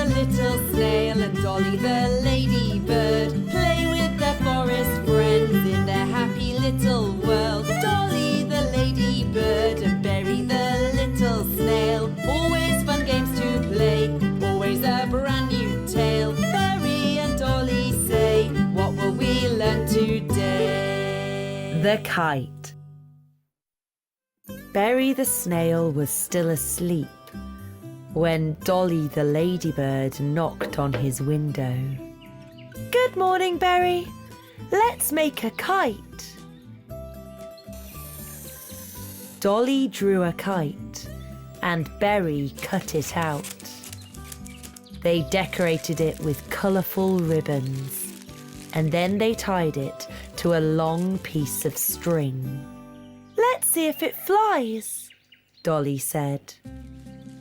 little snail and Dolly the ladybird play with their forest friends in their happy little world. Dolly the ladybird and Berry the little snail, always fun games to play, always a brand new tale. Berry and Dolly say, what will we learn today? The Kite. Berry the snail was still asleep when Dolly the ladybird knocked on his window. "Good morning, Berry. Let's make a kite." Dolly drew a kite and Berry cut it out. They decorated it with colourful ribbons and then they tied it to a long piece of string. "Let's see if it flies," Dolly said.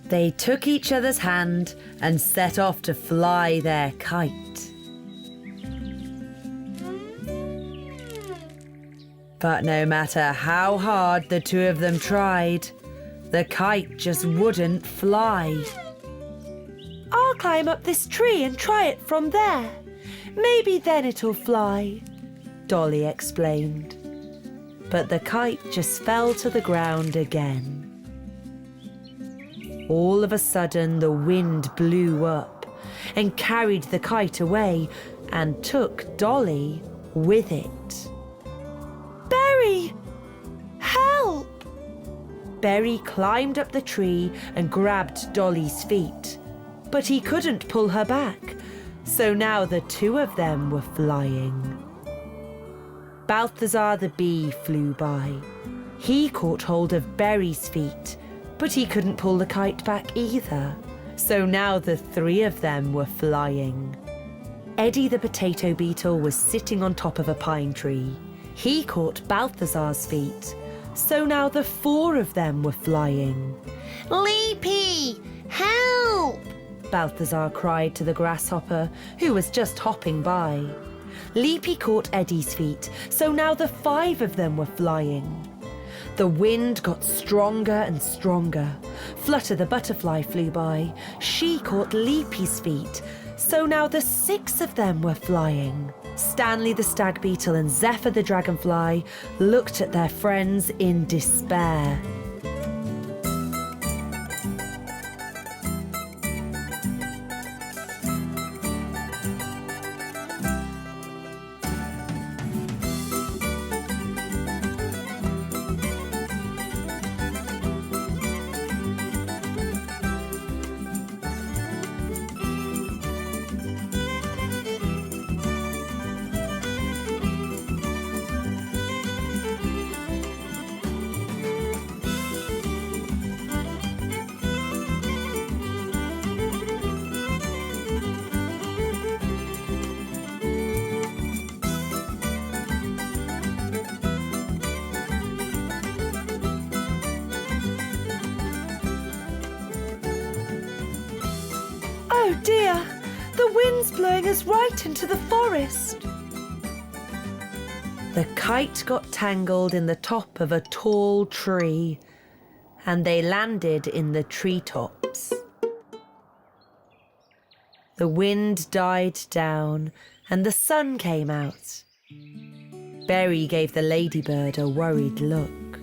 They took each other's hand and set off to fly their kite. But no matter how hard the two of them tried, the kite just wouldn't fly. "I'll climb up this tree and try it from there. Maybe then it'll fly," Dolly explained. But the kite just fell to the ground again. All of a sudden, the wind blew up and carried the kite away and took Dolly with it. "Berry! Help!" Berry climbed up the tree and grabbed Dolly's feet, but he couldn't pull her back, so now the two of them were flying. Balthazar the bee flew by. He caught hold of Berry's feet, but he couldn't pull the kite back either, so now the three of them were flying. Eddie the potato beetle was sitting on top of a pine tree. He caught Balthazar's feet, so now the four of them were flying. "Leapy, help!" Balthazar cried to the grasshopper, who was just hopping by. Leapy caught Eddie's feet, so now the five of them were flying. The wind got stronger and stronger. Flutter the butterfly flew by. She caught Leapy's feet, so now the six of them were flying. Stanley the stag beetle and Zephyr the dragonfly looked at their friends in despair. "Oh dear, the wind's blowing us right into the forest." The kite got tangled in the top of a tall tree and they landed in the treetops. The wind died down and the sun came out. Berry gave the ladybird a worried look.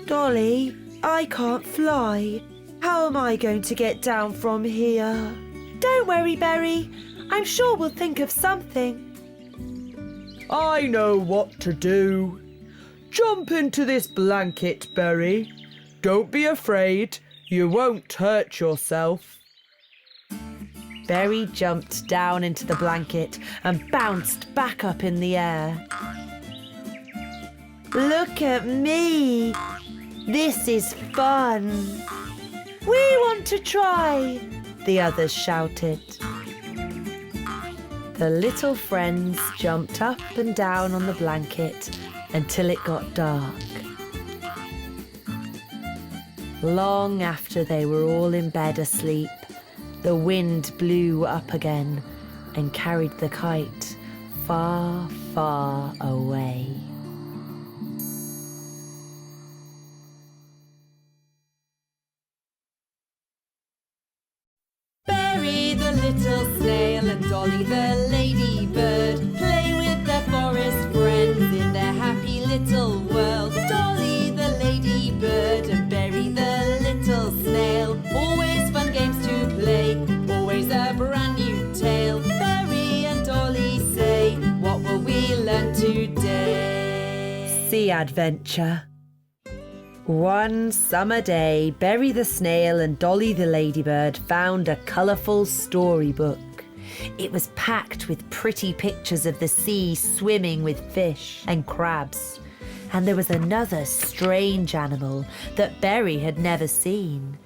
"Dolly, I can't fly. How am I going to get down from here?" "Don't worry, Berry. I'm sure we'll think of something." "I know what to do. Jump into this blanket, Berry. Don't be afraid. You won't hurt yourself." Berry jumped down into the blanket and bounced back up in the air. "Look at me. This is fun." "We want to try," the others shouted. The little friends jumped up and down on the blanket until it got dark. Long after they were all in bed asleep, the wind blew up again and carried the kite far, far away. Berry Berry the little snail and Dolly the ladybird play with their forest friends in their happy little world. Dolly the ladybird and Berry the little snail, always fun games to play, always a brand new tale. Berry and Dolly say, what will we learn today? Sea adventure. One summer day, Berry the snail and Dolly the ladybird found a colourful storybook. It was packed with pretty pictures of the sea swimming with fish and crabs. And there was another strange animal that Berry had never seen.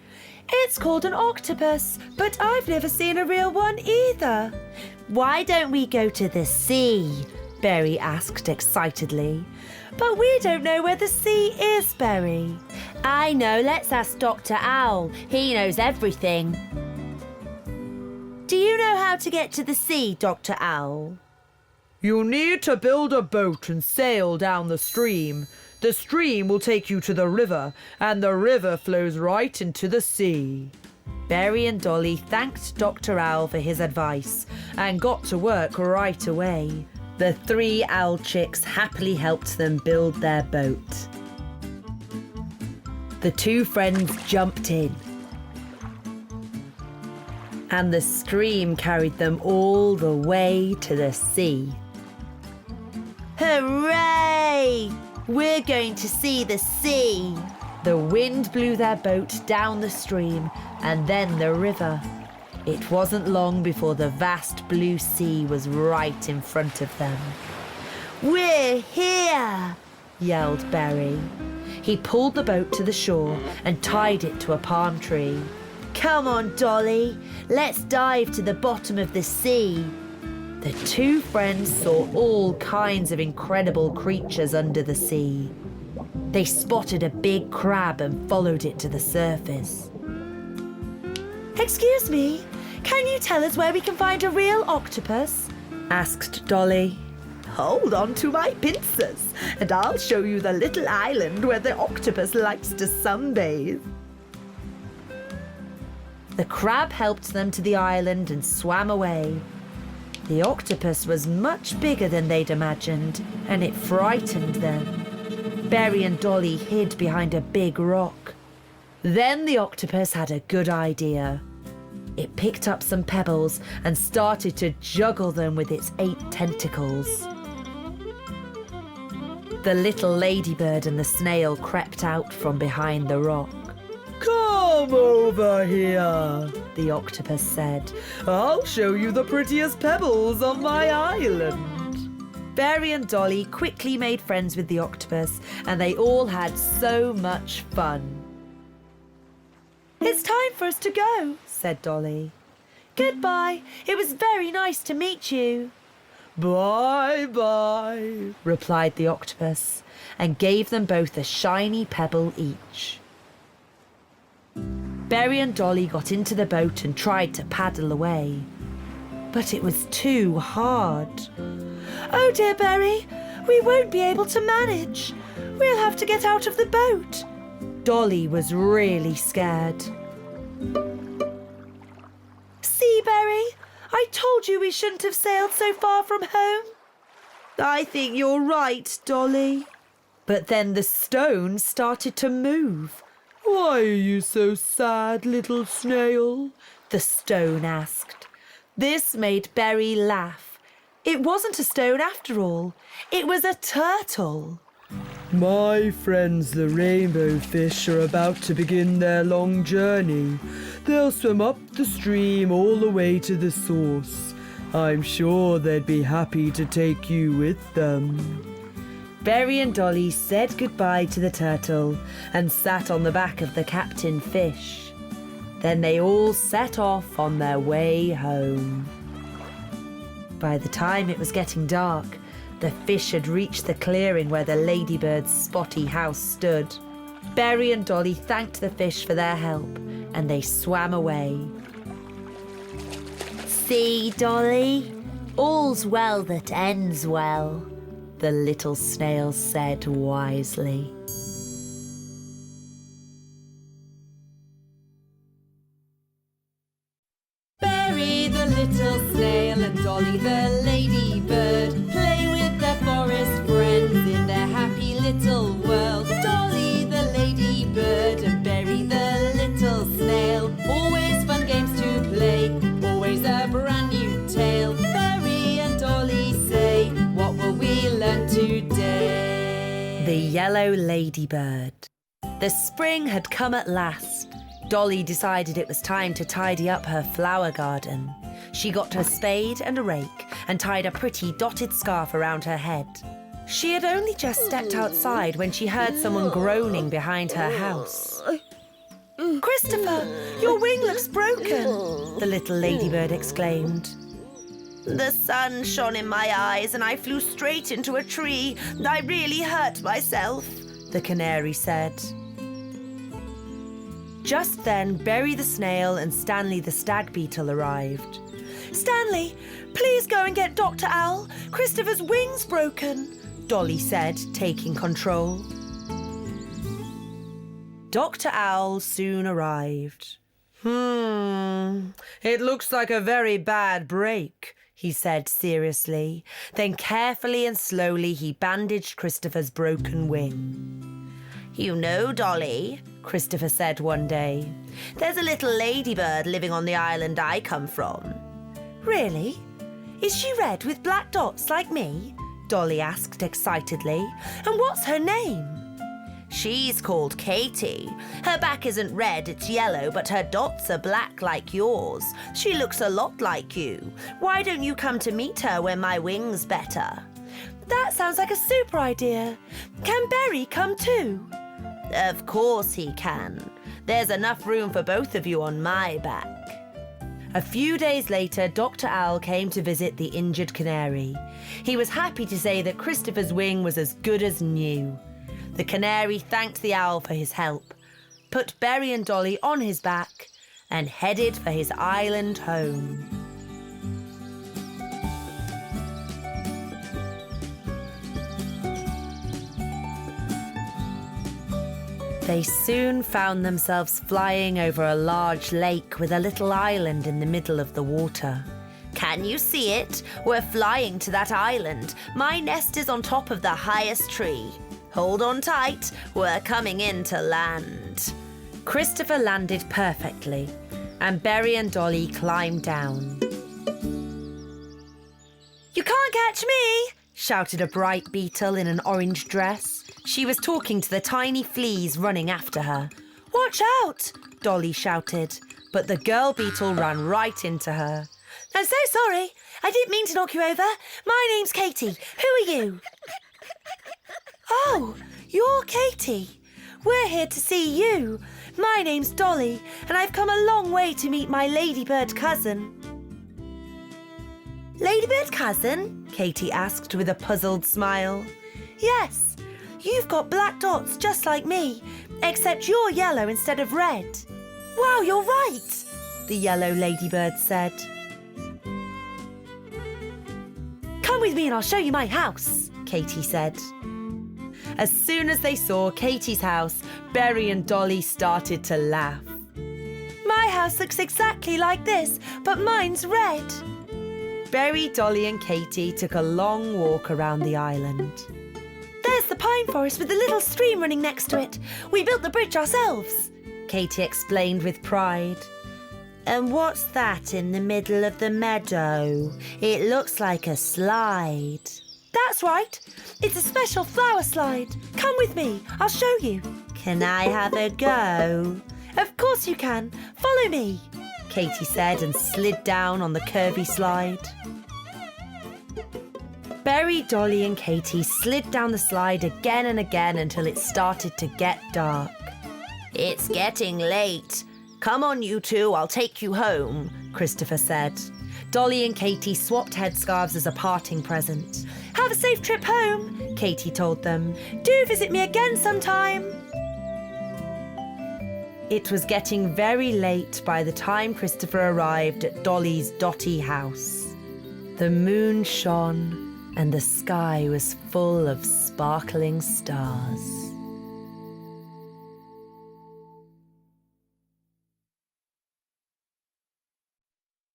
It's called an octopus, but I've never seen a real one either. Why don't we go to the sea? Berry asked excitedly. But we don't know where the sea is, Berry. I know, let's ask Dr. Owl. He knows everything. Do you know how to get to the sea, Dr. Owl? You need to build a boat and sail down the stream. The stream will take you to the river, and the river flows right into the sea. Berry and Dolly thanked Dr. Owl for his advice and got to work right away. The 3 owl chicks happily helped them build their boat. The 2 friends jumped in, and the stream carried them all the way to the sea. Hooray! We're going to see the sea! The wind blew their boat down the stream and then the river. It wasn't long before the vast blue sea was right in front of them. We're here! Yelled Berry. He pulled the boat to the shore and tied it to a palm tree. Come on, Dolly, let's dive to the bottom of the sea. The 2 friends saw all kinds of incredible creatures under the sea. They spotted a big crab and followed it to the surface. Excuse me, can you tell us where we can find a real octopus? Asked Dolly. Hold on to my pincers, and I'll show you the little island where the octopus likes to sunbathe. The crab helped them to the island and swam away. The octopus was much bigger than they'd imagined, and it frightened them. Berry and Dolly hid behind a big rock. Then the octopus had a good idea. It picked up some pebbles and started to juggle them with its 8 tentacles. The little ladybird and the snail crept out from behind the rock. Come over here, the octopus said. I'll show you the prettiest pebbles on my island. Berry and Dolly quickly made friends with the octopus, and they all had so much fun. It's time for us to go, said Dolly. Goodbye. It was very nice to meet you. Bye-bye, replied the octopus, and gave them both a shiny pebble each. Berry and Dolly got into the boat and tried to paddle away, but it was too hard. Oh dear, Berry, we won't be able to manage. We'll have to get out of the boat. Dolly was really scared. See, Berry, I told you we shouldn't have sailed so far from home. I think you're right, Dolly. But then the stone started to move. Why are you so sad, little snail? The stone asked. This made Berry laugh. It wasn't a stone after all. It was a turtle. My friends, the rainbow fish, are about to begin their long journey. They'll swim up the stream all the way to the source. I'm sure they'd be happy to take you with them. Berry and Dolly said goodbye to the turtle and sat on the back of the captain fish. Then they all set off on their way home. By the time it was getting dark, the fish had reached the clearing where the ladybird's spotty house stood. Berry and Dolly thanked the fish for their help, and they swam away. See, Dolly, all's well that ends well, the little snail said wisely. Berry little snail and Dolly the ladybird play with their forest friends in their happy little world. Dolly the ladybird and Berry the little snail, always fun games to play, always a brand new tale. Berry and Dolly say, what will we learn today? The Yellow Ladybird. The spring had come at last. Dolly decided it was time to tidy up her flower garden. She got her spade and a rake and tied a pretty dotted scarf around her head. She had only just stepped outside when she heard someone groaning behind her house. "Christopher, your wing looks broken," the little ladybird exclaimed. "The sun shone in my eyes and I flew straight into a tree. I really hurt myself," the canary said. Just then, Berry the snail and Stanley the stag beetle arrived. "Stanley, please go and get Dr. Owl. Christopher's wing's broken," Dolly said, taking control. Dr. Owl soon arrived. It looks like a very bad break," he said seriously. Then carefully and slowly he bandaged Christopher's broken wing. "You know, Dolly," Christopher said one day, "there's a little ladybird living on the island I come from." "Really? Is she red with black dots like me?" Dolly asked excitedly. "And what's her name?" "She's called Katie. Her back isn't red, it's yellow, but her dots are black like yours. She looks a lot like you. Why don't you come to meet her when my wing's better?" "That sounds like a super idea. Can Berry come too?" "Of course he can. There's enough room for both of you on my back." A few days later, Dr. Owl came to visit the injured canary. He was happy to say that Christopher's wing was as good as new. The canary thanked the owl for his help, put Berry and Dolly on his back, and headed for his island home. They soon found themselves flying over a large lake with a little island in the middle of the water. "Can you see it? We're flying to that island. My nest is on top of the highest tree. Hold on tight, we're coming in to land." Christopher landed perfectly, and Berry and Dolly climbed down. "You can't catch me!" shouted a bright beetle in an orange dress. She was talking to the tiny fleas running after her. "Watch out!" Dolly shouted, but the girl beetle ran right into her. "I'm so sorry. I didn't mean to knock you over. My name's Katie. Who are you?" "Oh, you're Katie. We're here to see you. My name's Dolly, and I've come a long way to meet my ladybird cousin." "Ladybird cousin?" Katie asked with a puzzled smile. "Yes, you've got black dots just like me, except you're yellow instead of red." "Wow, you're right," the yellow ladybird said. "Come with me and I'll show you my house," Katie said. As soon as they saw Katie's house, Berry and Dolly started to laugh. "My house looks exactly like this, but mine's red." Berry, Dolly and Katie took a long walk around the island. "There's the pine forest with the little stream running next to it. We built the bridge ourselves," Katie explained with pride. "And what's that in the middle of the meadow? It looks like a slide." "That's right. It's a special flower slide. Come with me. I'll show you." "Can I have a go?" "Of course you can. Follow me," Katie said and slid down on the curvy slide. Berry, Dolly and Katie slid down the slide again and again until it started to get dark. "It's getting late. Come on, you two, I'll take you home," Christopher said. Dolly and Katie swapped headscarves as a parting present. "Have a safe trip home," Katie told them. "Do visit me again sometime." It was getting very late by the time Christopher arrived at Dolly's dotty house. The moon shone and the sky was full of sparkling stars.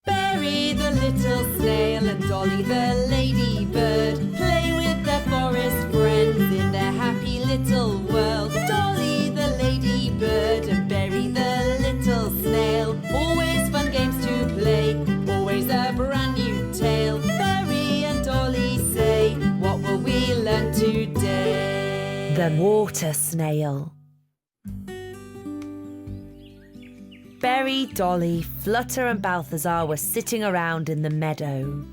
Berry the little snail and Dolly the ladybird play with their forest friends in their happy little world. Dolly the ladybird and Berry the little snail, always fun games to play, always a brand new tale. Berry and Dolly say, what will we learn today? The Water Snail. Berry, Dolly, Flutter and Balthazar were sitting around in the meadow.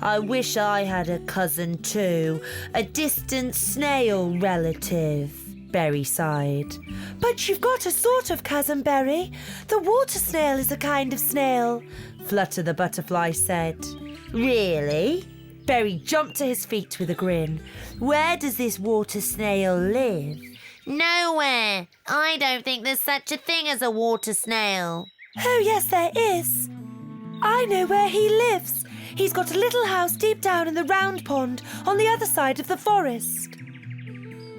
I wish I had a cousin too, a distant snail relative, Berry sighed. But you've got a sort of cousin, Berry. The water snail is a kind of snail, Flutter the butterfly said. Really? Berry jumped to his feet with a grin. Where does this water snail live? Nowhere. I don't think there's such a thing as a water snail. Oh, yes, there is. I know where he lives. He's got a little house deep down in the round pond on the other side of the forest.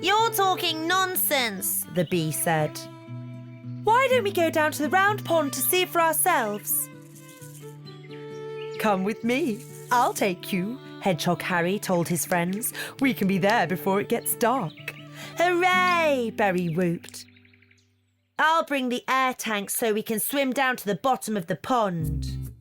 You're talking nonsense, the bee said. Why don't we go down to the round pond to see it for ourselves? Come with me. I'll take you, Hedgehog Harry told his friends. We can be there before it gets dark. Hooray! Berry whooped. I'll bring the air tank so we can swim down to the bottom of the pond.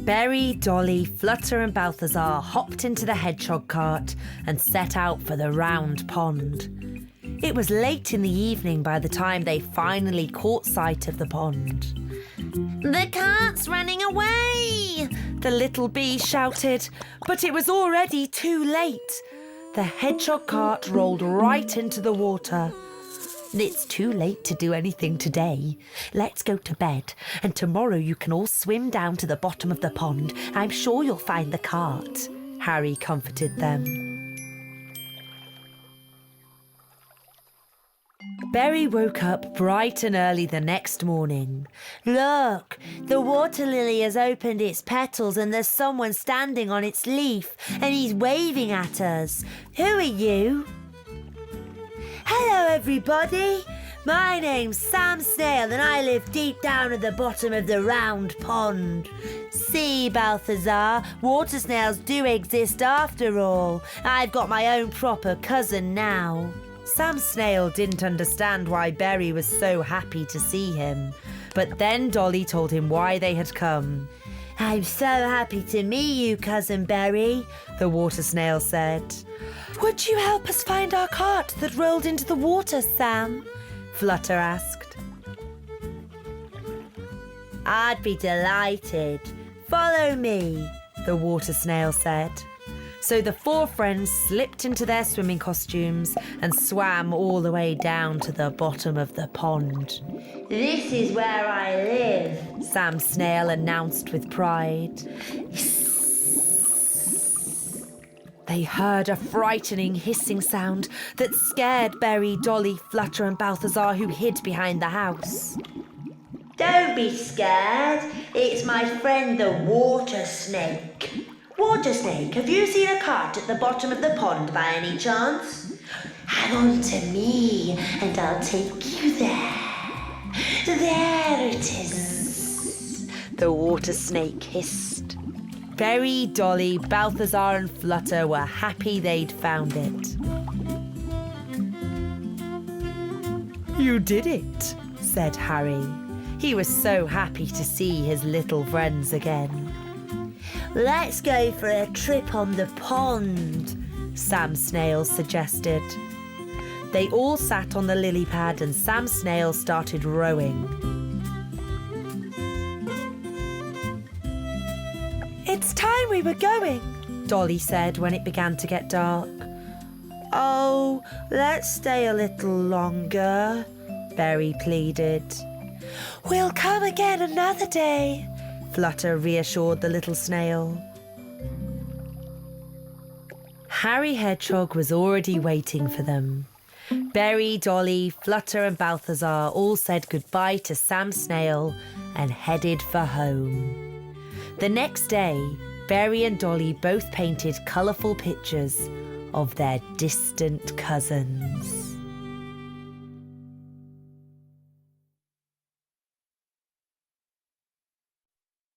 Berry, Dolly, Flutter and Balthazar hopped into the hedgehog cart and set out for the round pond. It was late in the evening by the time they finally caught sight of the pond. The cart's running away! The little bee shouted, but it was already too late. The hedgehog cart rolled right into the water. It's too late to do anything today. Let's go to bed, and tomorrow you can all swim down to the bottom of the pond. I'm sure you'll find the cart, Harry comforted them. Berry woke up bright and early the next morning. Look, the water lily has opened its petals and there's someone standing on its leaf and he's waving at us. Who are you? Hello, everybody. My name's Sam Snail and I live deep down at the bottom of the round pond. See, Balthazar, water snails do exist after all. I've got my own proper cousin now. Sam Snail didn't understand why Berry was so happy to see him. But then Dolly told him why they had come. I'm so happy to meet you, Cousin Berry, the water snail said. Would you help us find our cart that rolled into the water, Sam? Flutter asked. I'd be delighted. Follow me, the water snail said. So the four friends slipped into their swimming costumes and swam all the way down to the bottom of the pond. This is where I live, Sam Snail announced with pride. They heard a frightening hissing sound that scared Berry, Dolly, Flutter and Balthazar, who hid behind the house. Don't be scared. It's my friend the Water Snake. Water Snake, have you seen a cart at the bottom of the pond by any chance? Hang on to me and I'll take you there. There it is, the Water Snake hissed. Berry, Dolly, Balthazar and Flutter were happy they'd found it. You did it, said Harry. He was so happy to see his little friends again. Let's go for a trip on the pond, Sam Snail suggested. They all sat on the lily pad and Sam Snail started rowing. It's time we were going, Dolly said when it began to get dark. Oh, let's stay a little longer, Berry pleaded. We'll come again another day, Flutter reassured the little snail. Harry Hedgehog was already waiting for them. Berry, Dolly, Flutter and Balthazar all said goodbye to Sam Snail and headed for home. The next day, Berry and Dolly both painted colourful pictures of their distant cousins.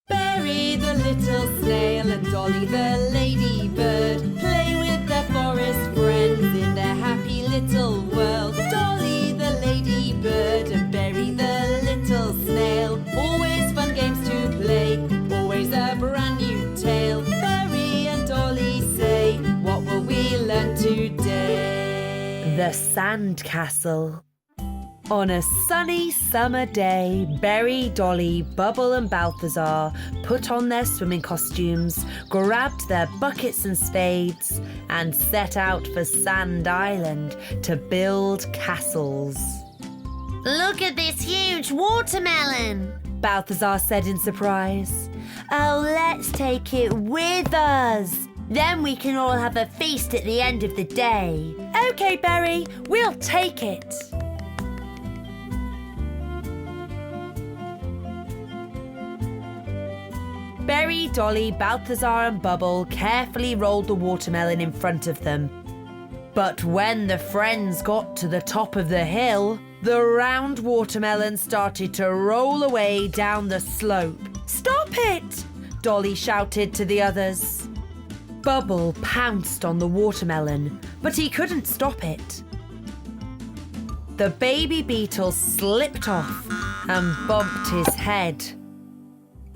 Berry the little snail and Dolly the ladybird play with their forest friends in their happy little world. Dolly the ladybird and Berry the little snail, always fun games to play, always a brand new tale. Berry and Dolly say, what will we learn today? The Sandcastle. On a sunny summer day, Berry, Dolly, Bubble and Balthazar put on their swimming costumes, grabbed their buckets and spades, and set out for Sand Island to build castles. Look at this huge watermelon, Balthazar said in surprise. Oh, let's take it with us. Then we can all have a feast at the end of the day. Okay, Berry, we'll take it. Berry, Dolly, Balthazar and Bubble carefully rolled the watermelon in front of them. But when the friends got to the top of the hill, the round watermelon started to roll away down the slope. Stop it! Dolly shouted to the others. Bubble pounced on the watermelon, but he couldn't stop it. The baby beetle slipped off and bumped his head.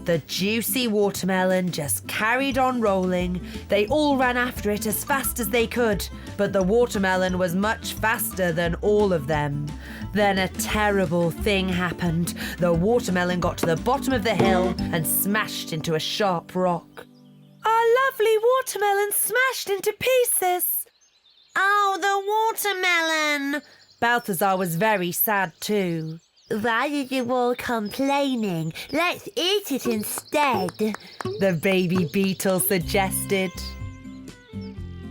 The juicy watermelon just carried on rolling. They all ran after it as fast as they could, but the watermelon was much faster than all of them. Then a terrible thing happened. The watermelon got to the bottom of the hill and smashed into a sharp rock. Our lovely watermelon smashed into pieces. Oh, the watermelon! Balthazar was very sad too. Why are you all complaining? Let's eat it instead, the baby beetle suggested.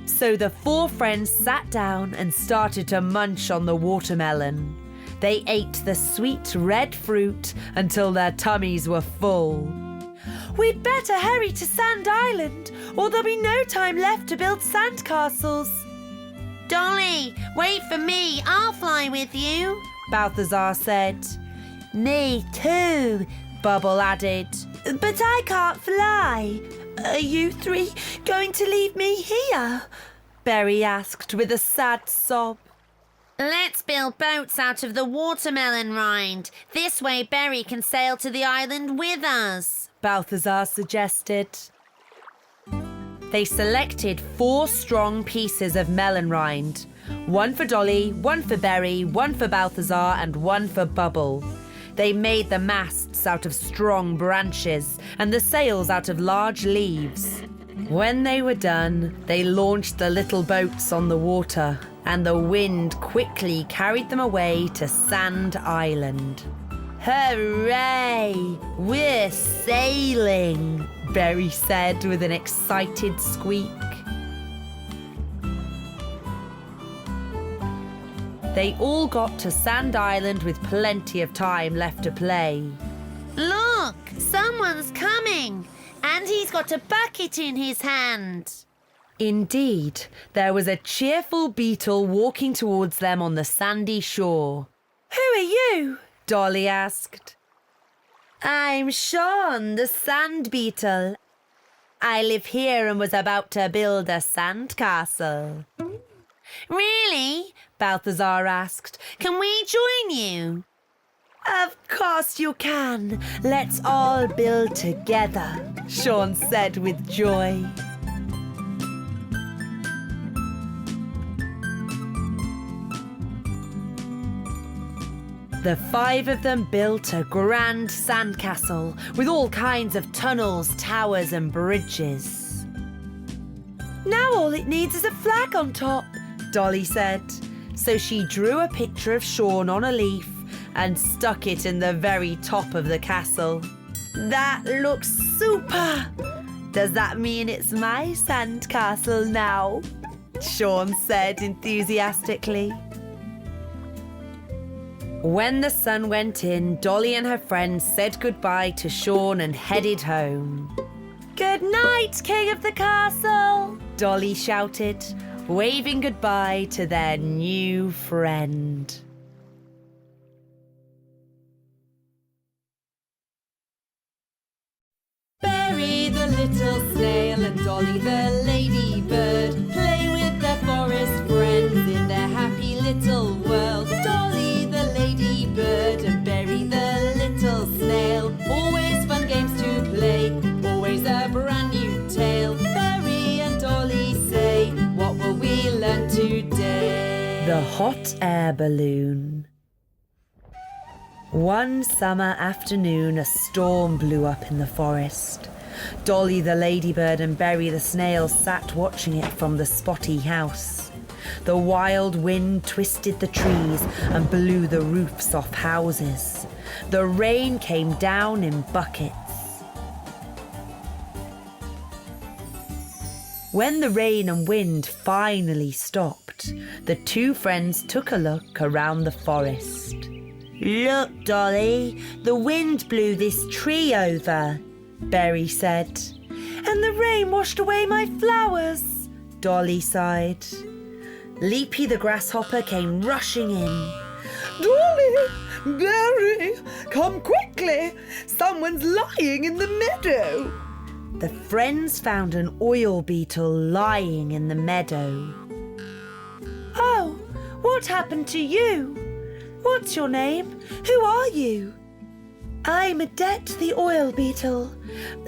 So the four friends sat down and started to munch on the watermelon. They ate the sweet red fruit until their tummies were full. We'd better hurry to Sand Island, or there'll be no time left to build sandcastles. Dolly, wait for me. I'll fly with you, Balthazar said. Me too, Bubble added. But I can't fly. Are you three going to leave me here? Berry asked with a sad sob. Let's build boats out of the watermelon rind. This way Berry can sail to the island with us, Balthazar suggested. They selected 4 strong pieces of melon rind. 1 for Dolly, 1 for Berry, 1 for Balthazar and 1 for Bubble. They made the masts out of strong branches and the sails out of large leaves. When they were done, they launched the little boats on the water, and the wind quickly carried them away to Sand Island. Hooray! We're sailing, Berry said with an excited squeak. They all got to Sand Island with plenty of time left to play. Look, someone's coming, and he's got a bucket in his hand. Indeed, there was a cheerful beetle walking towards them on the sandy shore. Who are you? Dolly asked. I'm Sean, the sand beetle. I live here and was about to build a sandcastle. Really? Balthazar asked. Can we join you? Of course you can. Let's all build together, Sean said with joy. The 5 of them built a grand sandcastle with all kinds of tunnels, towers and bridges. Now all it needs is a flag on top, Dolly said. So she drew a picture of Sean on a leaf and stuck it in the very top of the castle. That looks super! Does that mean it's my sandcastle now? Sean said enthusiastically. When the sun went in, Dolly and her friends said goodbye to Sean and headed home. Good night, King of the Castle, Dolly shouted, waving goodbye to their new friend. Berry Berry the little snail and Dolly the ladybird play with their forest friends in their happy little world. Dolly the ladybird and Berry the little snail, always fun games to play, always a brand new tale. Berry and Dolly say, what will we learn today? The hot air balloon. One summer afternoon, a storm blew up in the forest. Dolly the ladybird and Berry the snail sat watching it from the spotty house. The wild wind twisted the trees and blew the roofs off houses. The rain came down in buckets. When the rain and wind finally stopped, the two friends took a look around the forest. "Look, Dolly, the wind blew this tree over," Berry said. "And the rain washed away my flowers," Dolly sighed. Leapy the grasshopper came rushing in. Dolly, Berry, come quickly. Someone's lying in the meadow. The friends found an oil beetle lying in the meadow. "Oh, what happened to you? What's your name? Who are you?" "I'm Adet the oil beetle.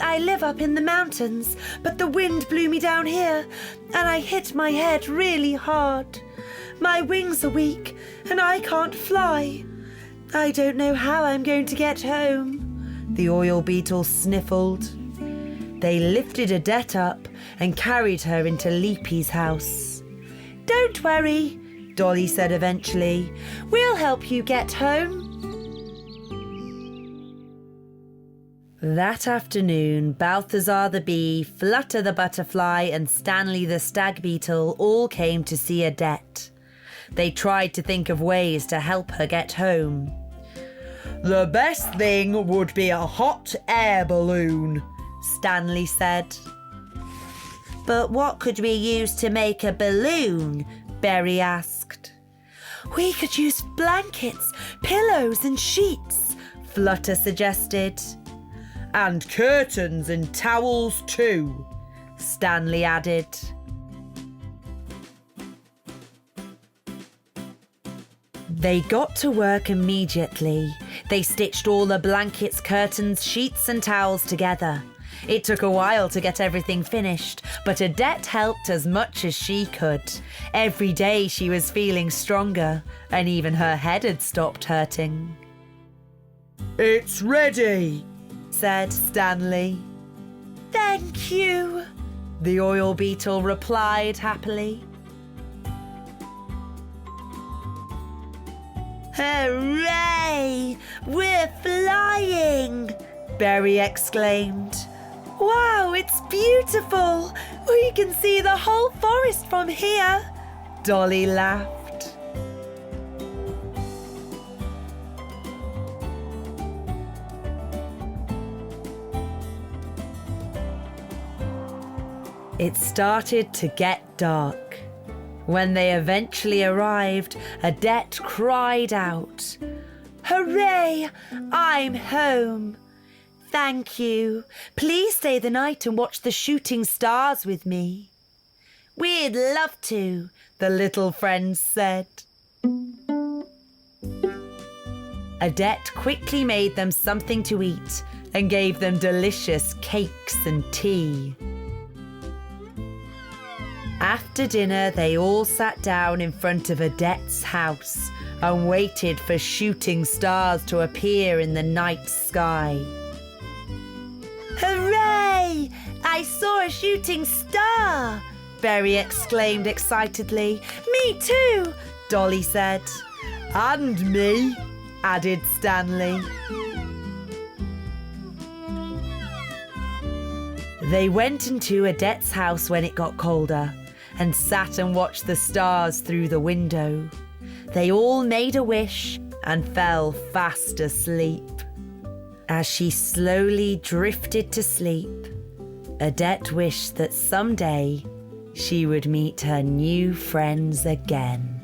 I live up in the mountains, but the wind blew me down here and I hit my head really hard. My wings are weak and I can't fly. I don't know how I'm going to get home," the oil beetle sniffled. They lifted Adet up and carried her into Leapy's house. "Don't worry," Dolly said eventually. "We'll help you get home." That afternoon, Balthazar the bee, Flutter the butterfly and Stanley the stag beetle all came to see Adet. They tried to think of ways to help her get home. The best thing would be a hot air balloon, Stanley said. "But what could we use to make a balloon?" Berry asked. "We could use blankets, pillows and sheets," Flutter suggested. and curtains and towels too," Stanley added. They got to work immediately. They stitched all the blankets, curtains, sheets and towels together. It took a while to get everything finished, but Adet helped as much as she could. Every day she was feeling stronger, and even her head had stopped hurting. "It's ready," said Stanley. "Thank you," the oil beetle replied happily. "Hooray! We're flying!" Berry exclaimed. "Wow, it's beautiful! We can see the whole forest from here!" Dolly laughed. It started to get dark. When they eventually arrived, Adet cried out, "Hooray! I'm home! Thank you. Please stay the night and watch the shooting stars with me." "We'd love to," the little friends said. Adet quickly made them something to eat and gave them delicious cakes and tea. After dinner, they all sat down in front of Adet's house and waited for shooting stars to appear in the night sky. "Hooray! I saw a shooting star!" Berry exclaimed excitedly. "Me too," Dolly said. "And me," added Stanley. They went into Adet's house when it got colder and sat and watched the stars through the window. They all made a wish and fell fast asleep. As she slowly drifted to sleep, Adet wished that someday she would meet her new friends again.